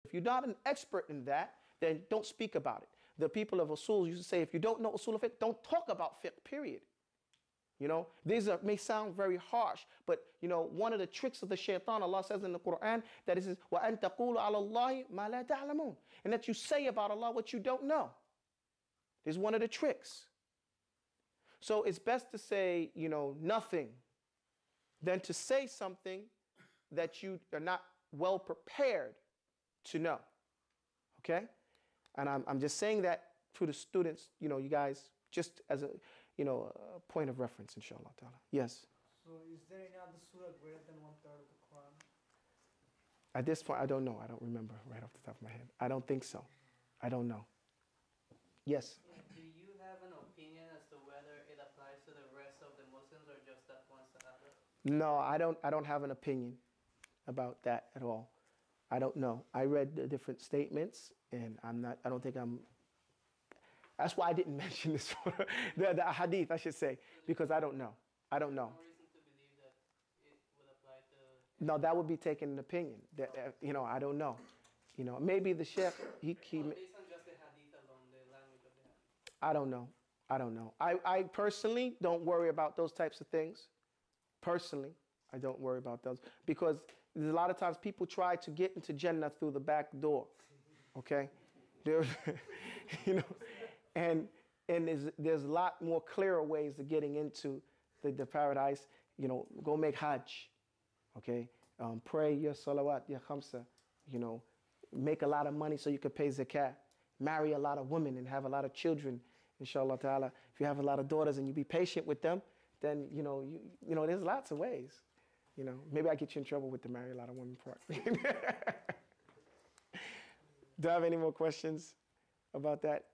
If you're not an expert in that, then don't speak about it. The people of usul used to say, if you don't know usul of fiqh, don't talk about fiqh, period. You know, these may sound very harsh, but you know, one of the tricks of the shaitan, Allah says in the Quran, that it says, وَأَن تَقُولُ عَلَى اللَّهِ مَا لَا تَعْلَمُونَ, and that you say about Allah what you don't know. This is one of the tricks. So it's best to say, you know, nothing than to say something that you are not well prepared to know. Okay? And I'm just saying that to the students, you know, you guys, just as a, you know, a point of reference, inshallah ta'ala. Yes? So is there any other surah greater than 1/3 of the Quran? At this point, I don't know. I don't remember right off the top of my head. I don't think so. I don't know. Yes? Do you have an opinion as to whether it applies to the rest of the Muslims or just that one Sahaba? No, I don't have an opinion about that at all. I don't know. I read the different statements, and I don't think I'm. That's why I didn't mention this one, the hadith, I should say, because I don't know. I don't know. No reason to believe that it would apply to. No, that would be taking an opinion. That you know, I don't know. You know, maybe the sheikh he. Based on just the hadith alone, the language of the hadith. I don't know. I don't know. I personally don't worry about those types of things. Personally, I don't worry about those because there's a lot of times people try to get into Jannah through the back door. Okay, you know, and there's a lot more clearer ways of getting into the paradise. You know, go make Hajj. Okay, pray your salawat, your khamsa. You know, make a lot of money so you can pay zakat. Marry a lot of women and have a lot of children. Inshallah ta'ala. If you have a lot of daughters and you be patient with them, then you know there's lots of ways. You know, maybe I get you in trouble with the marry a lot of women part. Do I have any more questions about that?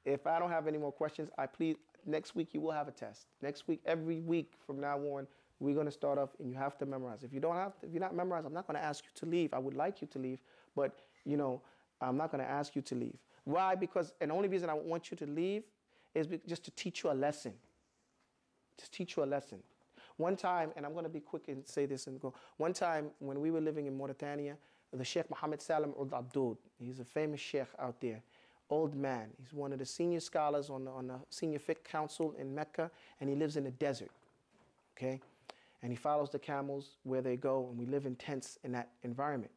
If I don't have any more questions, I plead next week you will have a test. Next week, every week from now on, we're going to start off and you have to memorize. If you're not memorized, I'm not going to ask you to leave. I would like you to leave, but you know, I'm not going to ask you to leave. Why? Because, and the only reason I want you to leave is just to teach you a lesson. Just teach you a lesson. One time, and I'm going to be quick and say this and go. One time when we were living in Mauritania, the Sheikh Muhammad Salam Abdud, he's a famous sheikh out there, old man. He's one of the senior scholars on the Senior Fiqh Council in Mecca, and he lives in the desert. Okay? And he follows the camels where they go, and we live in tents in that environment.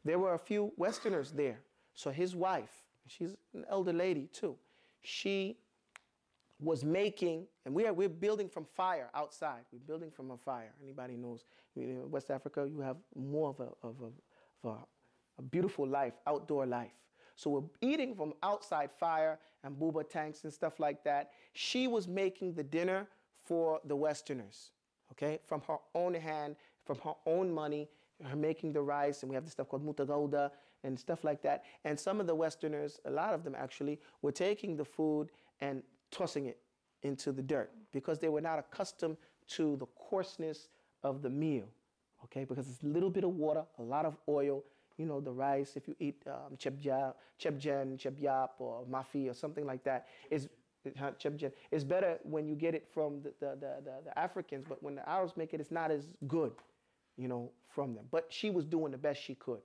There were a few Westerners there. So his wife, she's an elder lady too, she was making, and we're building from fire outside. We're building from a fire. Anybody knows, in West Africa, you have more of a beautiful life, outdoor life. So we're eating from outside fire and booba tanks and stuff like that. She was making the dinner for the Westerners, okay, from her own hand, from her own money, her making the rice, and we have this stuff called mutagawda and stuff like that. And some of the Westerners, a lot of them actually, were taking the food and tossing it into the dirt because they were not accustomed to the coarseness of the meal, okay? Because it's a little bit of water, a lot of oil. You know, the rice, if you eat chebjan, chebyap, or mafi, or something like that, it's better when you get it from the Africans, but when the Arabs make it, it's not as good, you know, from them. But she was doing the best she could.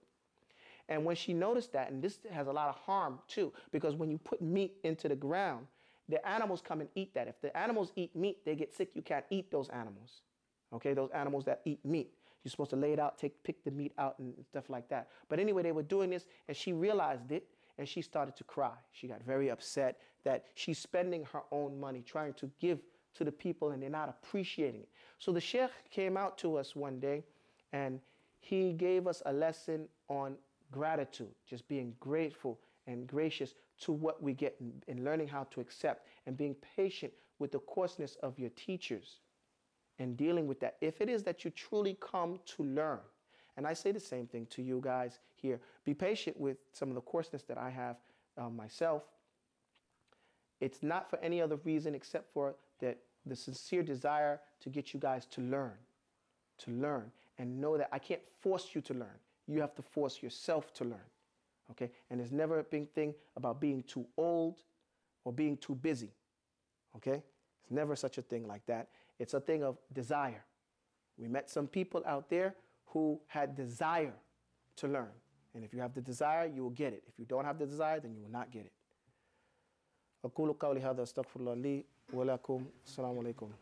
And when she noticed that, and this has a lot of harm too, because when you put meat into the ground, the animals come and eat that. If the animals eat meat, they get sick. You can't eat those animals, okay? Those animals that eat meat. You're supposed to lay it out, pick the meat out and stuff like that. But anyway, they were doing this, and she realized it, and she started to cry. She got very upset that she's spending her own money trying to give to the people, and they're not appreciating it. So the sheikh came out to us one day, and he gave us a lesson on gratitude, just being grateful and gracious to what we get, and learning how to accept and being patient with the coarseness of your teachers and dealing with that. If it is that you truly come to learn, and I say the same thing to you guys here, be patient with some of the coarseness that I have myself. It's not for any other reason except for that the sincere desire to get you guys to learn and know that I can't force you to learn. You have to force yourself to learn. Okay? And there's never a big thing about being too old or being too busy. Okay? It's never such a thing like that. It's a thing of desire. We met some people out there who had desire to learn. And if you have the desire, you will get it. If you don't have the desire, then you will not get it. أقول قولي هذا استغفر الله لي ولكم السلام عليكم